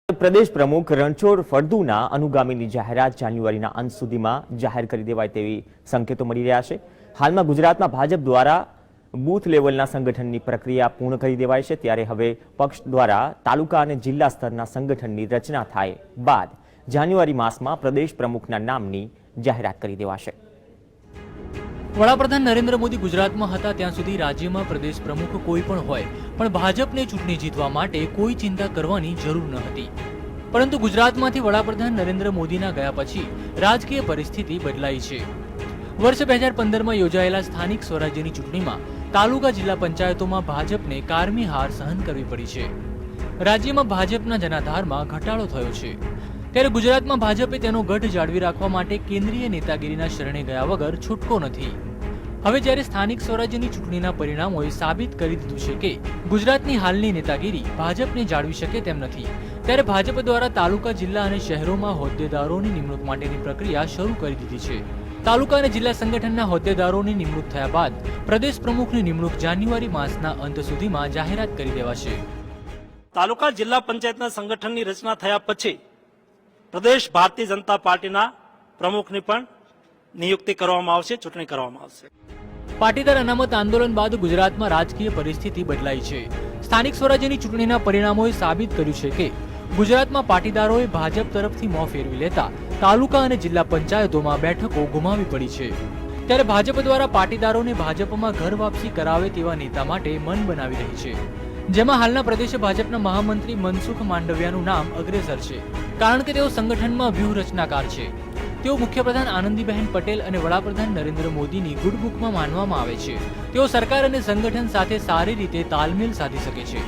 પ્રદેશ પ્રમુખ રણછોડ ફળદુના અનુગામીની જાહેરાત જાન્યુઆરીના અંત સુધીમાં જાહેર કરી દેવાય તેવી સંકેતો મળી રહ્યા છે। હાલમાં ગુજરાતમાં ભાજપ દ્વારા બૂથ લેવલના સંગઠનની પ્રક્રિયા પૂર્ણ કરી દેવાય છે, ત્યારે હવે પક્ષ દ્વારા તાલુકા અને જિલ્લા સ્તરના સંગઠનની રચના થાય બાદ જાન્યુઆરી માસમાં પ્રદેશ પ્રમુખના નામની જાહેરાત કરી દેવાશે। વડાપ્રધાન નરેન્દ્ર મોદી ગુજરાતમાં હતા ત્યાં સુધી રાજ્યમાં પ્રદેશ પ્રમુખ કોઈ પણ હોય પણ ભાજપને ચૂંટણી જીતવા માટે કોઈ ચિંતા કરવાની જરૂર ન હતી। પરંતુ ગુજરાતમાંથી વડાપ્રધાન નરેન્દ્ર મોદીના ગયા પછી રાજકીય પરિસ્થિતિ બદલાઈ છે। વર્ષ 2015માં યોજાયેલા સ્થાનિક સ્વરાજ્યની ચૂંટણીમાં તાલુકા જિલ્લા પંચાયતોમાં ભાજપને કારમી હાર સહન કરવી પડી છે। રાજ્યમાં ભાજપના જનાધારમાં ઘટાડો થયો છે, ત્યારે ગુજરાતમાં ભાજપે તેનો ગઢ જાળવી રાખવા માટે કેન્દ્રીય નેતાગીરીના શરણે ગયા વગર છૂટકો નથી। હવે જ્યારે સ્થાનિક સ્વરાજ્યની ચૂંટણીના પરિણામોએ સાબિત કરી દીધું છે કે ગુજરાતની હાલની નેતાગીરી ભાજપને જાળવી શકે તેમ નથી, ત્યારે ભાજપ દ્વારા તાલુકા, જિલ્લા અને શહેરોમાં હોદ્દેદારોની નિમણૂક માટેની પ્રક્રિયા શરૂ કરી દીધી છે। તાલુકા અને જિલ્લા સંગઠનના હોદ્દેદારોની નિમણૂક થયા બાદ પ્રદેશ પ્રમુખની નિમણૂક જાન્યુઆરી માસના અંત સુધીમાં જાહેરાત કરી દેવાશે। તાલુકા જિલ્લા પંચાયતના સંગઠનની રચના થયા પછી પ્રદેશ ભારતીય જનતા પાર્ટીના પ્રમુખની પણ નિયુક્તિ કરવામાં આવશે, ચૂંટણી કરવામાં આવશે। પાટીદાર અનામત આંદોલન બાદ ગુજરાતમાં રાજકીય પરિસ્થિતિ બદલાઈ છે। સ્થાનિક સ્વરાજ્યની ચૂંટણીના પરિણામોએ સાબિત કર્યું છે કે ગુજરાતમાં પાટીદારોએ ભાજપ તરફથી મોં ફેરવી લેતા તાલુકા અને જિલ્લા પંચાયતોમાં બેઠકો ગુમાવી પડી છે, ત્યારે ભાજપ દ્વારા પાટીદારોને ભાજપમાં ઘર વાપસી કરાવે તેવા નેતા માટે મન બનાવી રહી છે, જેમાં હાલના પ્રદેશ ભાજપના મહામંત્રી મનસુખ માંડવિયાનું નામ અગ્રેસર છે, કારણ કે તેઓ સંગઠનમાં વ્યૂહરચનાકાર છે। તેઓ મુખ્યપ્રધાન આનંદીબહેન પટેલ અને વડાપ્રધાન નરેન્દ્ર મોદીની ગુડ બુકમાં માનવામાં આવે છે। તેઓ સરકાર અને સંગઠન સાથે સારી રીતે તાલમેલ સાધી શકે છે।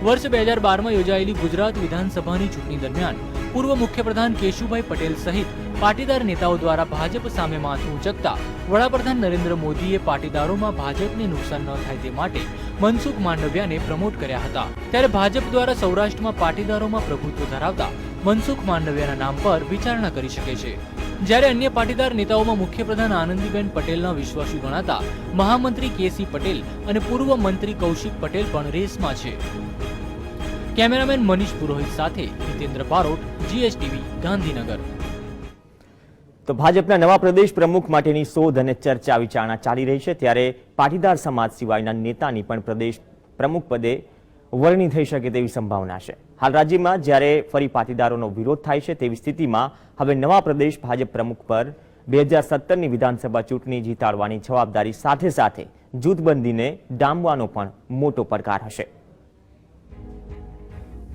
વર્ષ 2012માં યોજાયેલી ગુજરાત વિધાનસભાની ચૂંટણી દરમિયાન પૂર્વ મુખ્યપ્રધાન કેશુભાઈ પટેલ સહિત પાટીદાર નેતાઓ દ્વારા ભાજપ સામે માથું ઉંચકતા વડાપ્રધાન નરેન્દ્ર મોદીએ પાટીદારોમાં ભાજપને નુકસાન ન થાય તે માટે મનસુખ માંડવિયાને પ્રમોટ કર્યા હતા, ત્યારે ભાજપ દ્વારા સૌરાષ્ટ્રમાં પાટીદારોમાં પ્રભુત્વ ધરાવતા મનસુખ માંડવિયાના નામ પર વિચારણા કરી શકે છે, જ્યારે અન્ય પાટીદાર નેતાઓમાં મુખ્યપ્રધાન આનંદીબેન પટેલના વિશ્વાસુ ગણાતા મહામંત્રી કેસી પટેલ અને પૂર્વ મંત્રી કૌશિક પટેલ પણ રેસમાં છે। કેમેરામેન મનીષ પુરોહિત સાથે હિતેન્દ્ર બારોટ, GSTV, ગાંધીનગર। તો ભાજપના નવા પ્રદેશ પ્રમુખ માટેની શોધ અને ચર્ચા વિચારણા ચાલી રહી છે, ત્યારે પાટીદાર સમાજ સિવાયના નેતાની પણ પ્રદેશ પ્રમુખ પદે વરણી થઈ શકે તેવી સંભાવના છે। હાલ રાજ્યમાં જ્યારે ફરી પાટીદારોનો વિરોધ થાય છે તેવી સ્થિતિમાં હવે નવા પ્રદેશ ભાજપ પ્રમુખ પર 2017ની વિધાનસભા ચૂંટણી જીતાડવાની જવાબદારી સાથે સાથે જૂથબંધીને ડામવાનો પણ મોટો પડકાર હશે।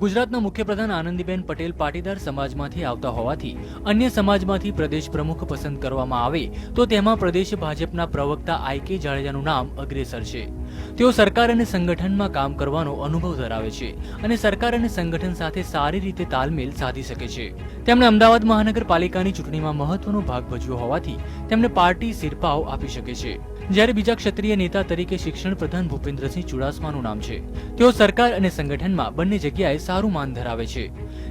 ગુજરાતના મુખ્યપ્રધાન આનંદીબેન પટેલ પાટીદાર સમાજમાંથી આવતા હોવાથી અન્ય સમાજમાંથી પ્રદેશ પ્રમુખ પસંદ કરવામાં આવે તો તેમાં પ્રદેશ ભાજપના પ્રવક્તા IK જાડેજાનું નામ અગ્રેસર છે। તેઓ સરકાર અને સંગઠનમાં કામ કરવાનો અનુભવ ધરાવે છે અને સરકાર અને સંગઠન સાથે સારી રીતે તાલમેલ સાધી શકે છે। તેમણે અમદાવાદ મહાનગરપાલિકાની ચૂંટણીમાં મહત્વનો ભાગ ભજવ્યો હોવાથી તેમને પાર્ટી સિરપાવ આપી શકે છે, જ્યારે બીજા ક્ષત્રિય નેતા તરીકે શિક્ષણ પ્રધાન ભૂપેન્દ્રસિંહ ચુડાસમાનું નામ છે। તેઓ સરકાર અને સંગઠનમાં બંને જગ્યાએ સારું માન ધરાવે છે।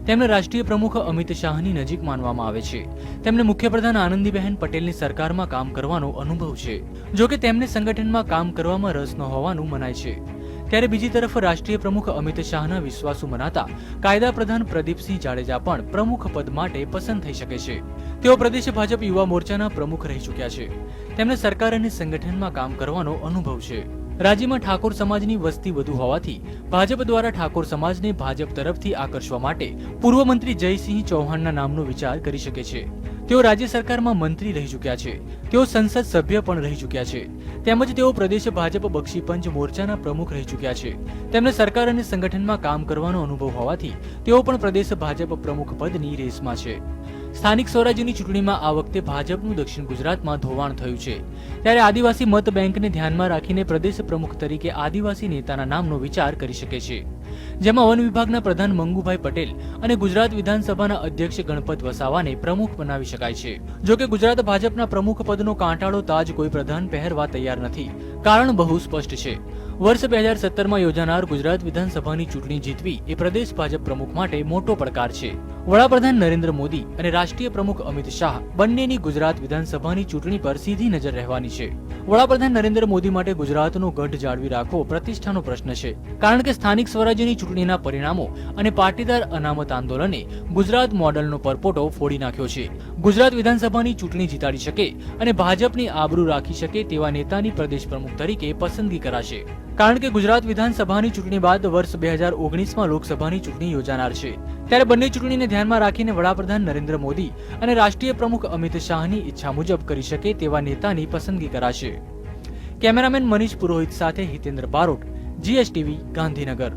તેમને રાષ્ટ્રીય પ્રમુખ અમિત શાહની નજીક માનવામાં આવે છે। તેમને મુખ્યપ્રધાન આનંદીબહેન પટેલની સરકારમાં કામ કરવાનો અનુભવ છે, જો કે તેમને સંગઠનમાં કામ કરવામાં રસ ન હોવાનું મનાય છે, ત્યારે બીજી તરફ રાષ્ટ્રીય પ્રમુખ અમિત શાહના વિશ્વાસુ મનાતા કાયદા પ્રધાન પ્રદીપસિંહ જાડેજા પણ પ્રમુખ પદ માટે પસંદ થઈ શકે છે। તેઓ પ્રદેશ ભાજપ યુવા મોરચાના પ્રમુખ રહી ચૂક્યા છે। તેમને સરકાર અને સંગઠનમાં કામ કરવાનો અનુભવ છે। રાજ્યમાં ઠાકોર સમાજની વસ્તી વધુ હોવાથી ભાજપ દ્વારા ઠાકોર સમાજને ભાજપ તરફથી આકર્ષવા માટે પૂર્વ મંત્રી જયસિંહ ચૌહાણના નામનો વિચાર કરી શકે છે। તેઓ રાજ્ય સરકારમાં મંત્રી રહી ચૂક્યા છે, તેઓ સંસદ સભ્ય પણ રહી ચૂક્યા છે, તેમજ તેઓ પ્રદેશ ભાજપ બક્ષીપંચ મોરચાના પ્રમુખ રહી ચૂક્યા છે। તેમને સરકાર અને સંગઠનમાં કામ કરવાનો અનુભવ હોવાથી તેઓ પણ પ્રદેશ ભાજપ પ્રમુખ પદની રેસમાં છે। સ્થાનિક સ્વરાજ્યની ચૂંટણીમાં આ વખતે ભાજપનું દક્ષિણ ગુજરાતમાં ધોવાણ થયું છે, ત્યારે આદિવાસી મત બેંકને ધ્યાનમાં રાખીને પ્રદેશ પ્રમુખ તરીકે આદિવાસી નેતાના નામનો વિચાર કરી શકે છે, જેમાં વન વિભાગના પ્રધાન મંગુભાઈ પટેલ અને ગુજરાત વિધાનસભાના અધ્યક્ષ ગણપત વસાવાને પ્રમુખ બનાવી શકાય છે। જો કે ગુજરાત ભાજપના પ્રમુખ પદનો કાંટાળો તાજ કોઈ પ્રધાન પહેરવા તૈયાર નથી, કારણ બહુ સ્પષ્ટ છે। વર્ષ 2017માં યોજાનાર ગુજરાત વિધાનસભાની ચૂંટણી જીતવી એ પ્રદેશ ભાજપ પ્રમુખ માટે મોટો પડકાર છે। વડાપ્રધાન નરેન્દ્ર મોદી અને રાષ્ટ્રીય પ્રમુખ અમિત શાહ બંનેની ગુજરાત વિધાનસભાની ચૂંટણી પર સીધી નજર રહેવાની છે. વડાપ્રધાન નરેન્દ્ર મોદી માટે ગુજરાતનો ગઢ જાળવી રાખવો પ્રતિષ્ઠાનો પ્રશ્ન છે, કારણ કે સ્થાનિક સ્વરાજ્યની ચૂંટણીના પરિણામો અને પાટીદાર અનામત આંદોલને ગુજરાત મોડલનો પરપોટો ફોડી નાખ્યો છે. ગુજરાત વિધાનસભાની ચૂંટણી જીતાડી શકે અને ભાજપની આબરૂ રાખી શકે તેવા નેતાની પ્રદેશ પ્રમુખ તરીકે પસંદગી કરાશે, કારણ કે ગુજરાત વિધાનસભાની ચૂંટણી બાદ વર્ષ 2019માં લોકસભાની ચૂંટણી યોજાનાર છે. ત્યારે બંને ચૂંટણીને ધ્યાનમાં રાખીને વડાપ્રધાન નરેન્દ્ર મોદી અને રાષ્ટ્રીય પ્રમુખ અમિત શાહની ઈચ્છા મુજબ કરી શકે તેવા નેતાની પસંદગી કરાશે. કેમેરામેન મનીષ પુરોહિત સાથે હિતેન્દ્ર બારોટ, GSTV, ગાંધીનગર.